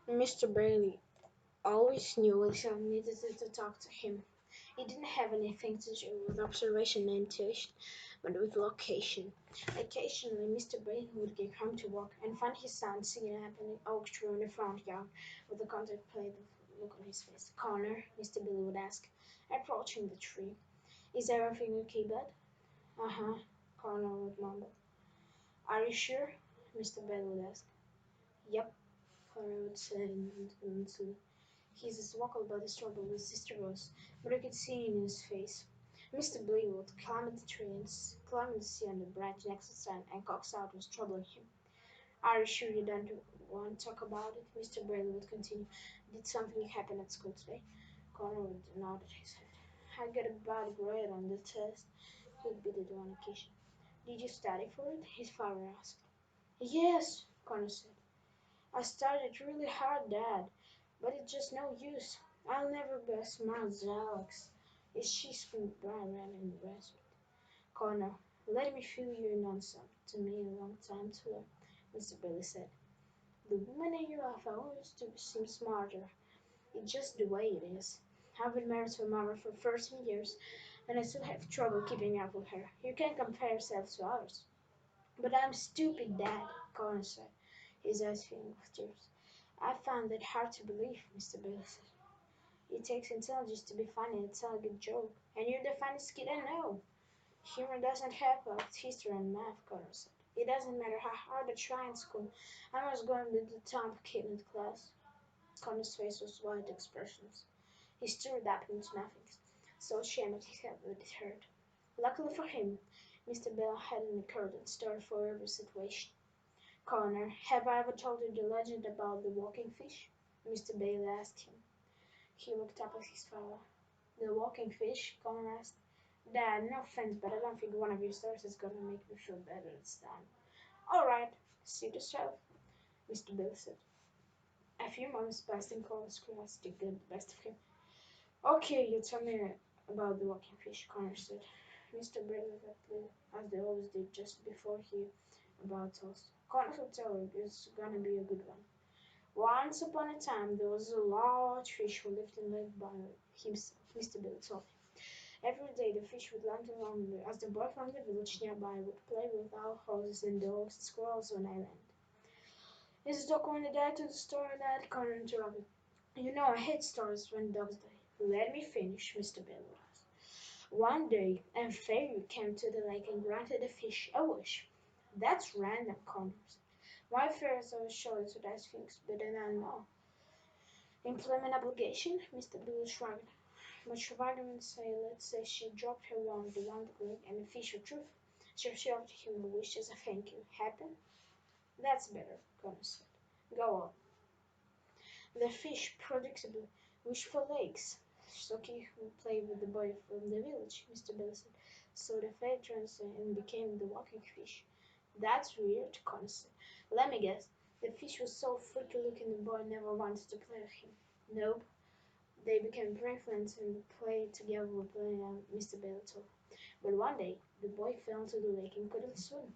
Mr. Bailey always knew Wilson needed to talk to him. It didn't have anything to do with observation and intuition, but with location. Occasionally, Mr. Bailey would get home to work and find his son sitting up in the oak tree in the front yard with a contemplative look on his face. "Connor," Mr. Bailey would ask, approaching the tree, "is everything okay, bud?" "Uh-huh," Connor would mumble. "Are you sure?" Mr. Bailey would ask. "Yep," Connor would say and his vocal body struggled with Sister Rose, but I could see in his face. Mr. Bleakwood climbed the tree and climbed the sea on the branch next to Stan, and coaxed out was troubling him. "Are you sure you don't want to talk about it?" Mr. Bailey would continue. "Did something happen at school today?" Conrad nodded his head. "I got a bad grade on the test," he admitted on occasion. "Did you study for it?" his father asked. "Yes," Connor said. "I studied really hard, Dad, but it's just no use. I'll never be as smart as Alex." His cheeks went bright red and rasped. "Connor, let me fill you in on something to me a long time to learn," Mr. Bailey said. "The woman in your life always seems smarter. It's just the way it is. I've been married to a mother for 13 years, and I still have trouble keeping up with her. You can't compare yourself to others." "But I'm stupid, Dad," Connor said, his eyes filling with tears. "I find that hard to believe," Mr. Bailey said. "It takes intelligence to be funny and tell a good joke, and you're the funniest kid I know." "Humor doesn't help with history and math," Connor said. "It doesn't matter how hard I try in school. I'm always going to be the top kid in the class." Connor's face was wide expressions. He stared up into nothing, so ashamed he felt that it hurt. Luckily for him, Mr. Bell had an accurate story for every situation. "Connor, have I ever told you the legend about the walking fish?" Mr. Bailey asked him. He looked up at his father. "The walking fish?" Connor asked. "Dad, no offense, but I don't think one of your stories is gonna make me feel better this time." "All right, suit yourself," Mr. Bailey said. A few moments passed in Connor's curiosity got the best of him. "Okay, you tell me about the walking fish," Connor said. Mr. Bailey as they always did just before he about toast. "Connor will tell you it's gonna be a good one. Once upon a time there was a large fish who lived in Lake by himself," Mr. Bailey told him. Every day the fish would land along as the boy from the village nearby would play with our horses and dogs and squirrels on island. "Is the dog going to die to the story, Dad?" Connor interrupted. "You know I hate stories when dogs die." "Let me finish," Mr. Bailey asked. "One day a fairy came to the lake and granted the fish a wish." "That's random," Connor said. "Why fairies always show us nice things, but then I know." "Employment obligation?" Mr. Bailey shrugged. "But Shravagin say, let's say she dropped her wand around the lake and the fish of truth. She offered him a wish as a thank you. Happen?" "That's better," Connor said. "Go on." "The fish predictably wished for lakes, so he would play with the boy from the village," Mr. Bailey said. "So the fairy transformed and became the walking fish." "That's weird," Connor said. "Let me guess. The fish was so freaky looking the boy never wanted to play with him." "Nope. They became very friends and played together with Mr. Bailey told. But one day the boy fell into the lake and couldn't swim.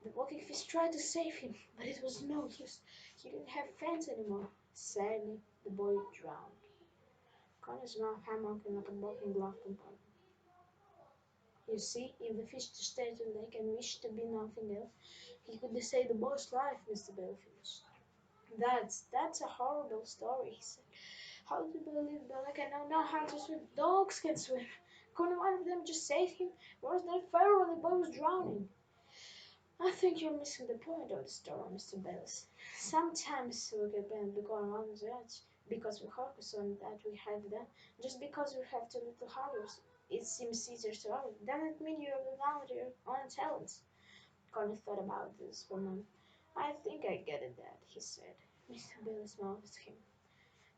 The walking fish tried to save him, but it was no use. He didn't have friends anymore. Sadly, the boy drowned." Connor's mouth hammered like a broken glove compartment. "You see, if the fish just stayed in the lake and wished to be nothing else, he could save the boy's life," Mr. Bailey finished. "That's a horrible story," he said. "How do you believe that I can know how to swim? Dogs can swim. Couldn't one of them just save him? Where's that fire when the boy was drowning?" "I think you're missing the point of the story, Mr. Bellis. Sometimes we get become on the edge because we focus on that we have done. Just because we have too little harder, it seems easier to others. Doesn't mean you acknowledge your own talents." Connie thought about this for a moment. "I think I get it, Dad," he said. Mr. Bellis smiled at him.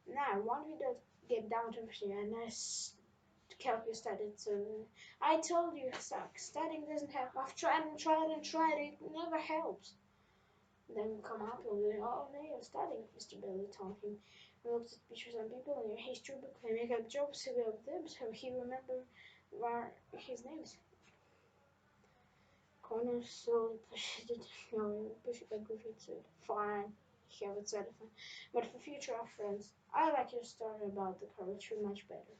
"Now, why don't we just get down to it and help you study so I told you it sucks. Studying doesn't help. I've tried and tried and tried. It never helps." "Then come up with it all day of studying," Mr. Bailey told him. "We looked at pictures of people in your history book and make up jokes about them so he remember where his name is." Connor slowly pushed it. No, pushed it like Griffith said. "Fine." have a telephone. But for future reference, I like your story about the carrot tree much better.